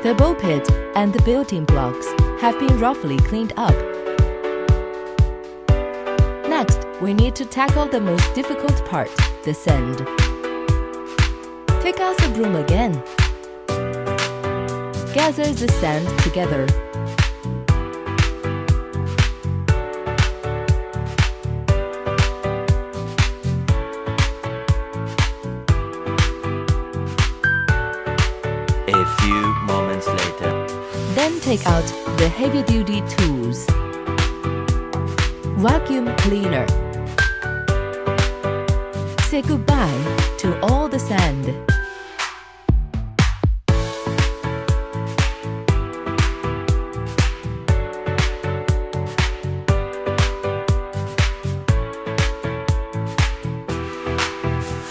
The ball pit and the building blocks have been roughly cleaned up. Next, we need to tackle the most difficult part, the sand. Take out the broom again. Gather the sand together. A few moments later. Then take out the heavy-duty tools. Vacuum cleaner. Say goodbye to all the sand.